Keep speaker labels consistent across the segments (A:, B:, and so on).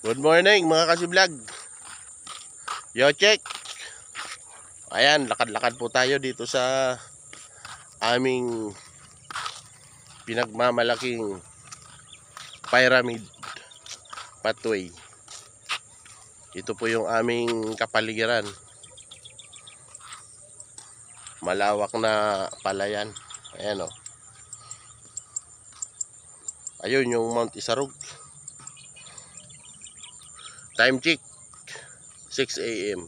A: Good morning mga kasiblog. Yo check. Ayan, lakad-lakad po tayo dito sa aming pinagmamalaking pyramid pathway. Ito po yung aming kapaligiran. Malawak na palayan. Ayan o. Ayun yung Mount Isarog. Time check 6 AM.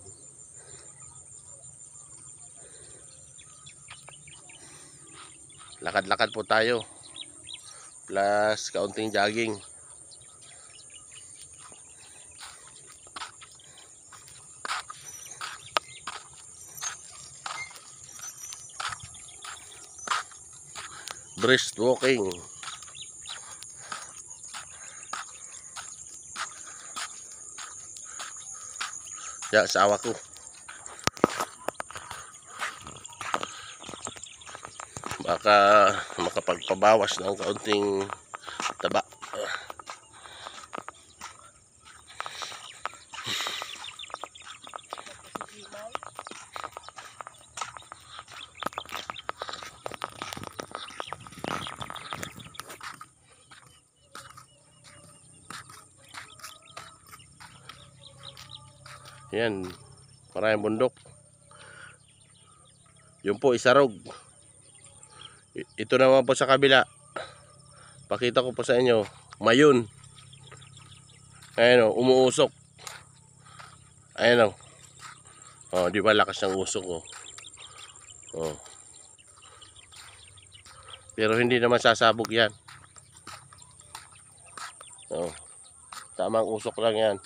A: Lakad-lakad po tayo plus kaunting jogging. Brisk walking. Ya, asawa ko. Baka makapagpabawas ng kaunting taba. Yan, maraming bundok. Yun po, Isarog. Ito naman po sa kabila. Pakita ko po sa inyo. Mayon. Ayan o, umuusok. Ayan o. Oh, di ba lakas ng usok o. Oh. Pero hindi naman sasabog yan. Oh. Tamang usok lang yan.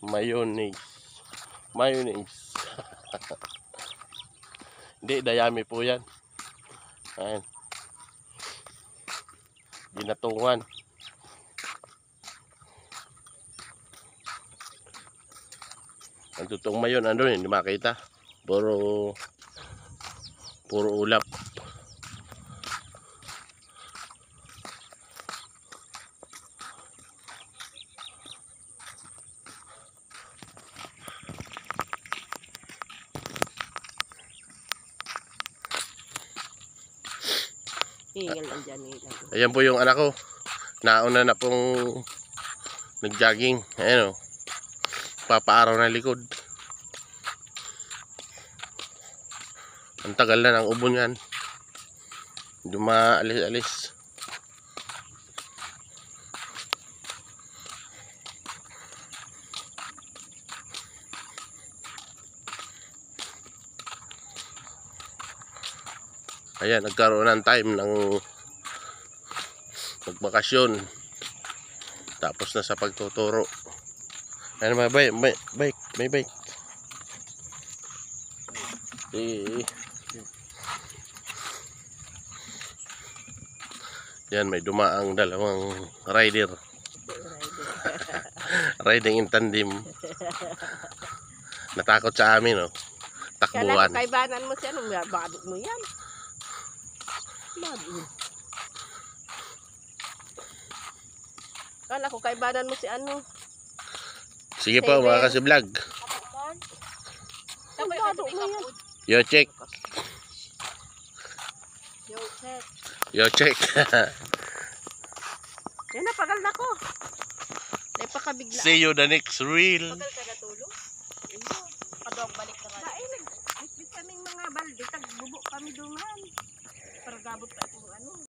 A: Mayonnaise. Hindi, dayami po yan. Ayan. Ginatungan. Ang totoong mayon, ano yun, hindi makita. Puro ulap. Ayan po yung anak ko. Nauna na pong nag-jogging. Ayan o. Papaaraw na likod. Ang tagal na ng ubon yan. Hindi maalis-alis. Ayan, nagkaroon ng time ng magbakasyon. Tapos na sa pagtuturo. Ayan, may bike. Yan, may dumaang dalawang rider. Riding in tandem. Natakot sa amin, no? Takbuhan.
B: Kala ko kaibanan mo siya, nung badog mo yan. Kala ko kaibanan mo si ano.
A: Sige po mga kasiblog. Yo check. Yo check.
B: Yan na, pagal na ko. Napakabigla.
A: See you the next reel.
B: Pagal ka na tulog? Padong balik na nga. Nagpit kaming mga balde, tagbubo kami duman. Para gabot ka kung ano.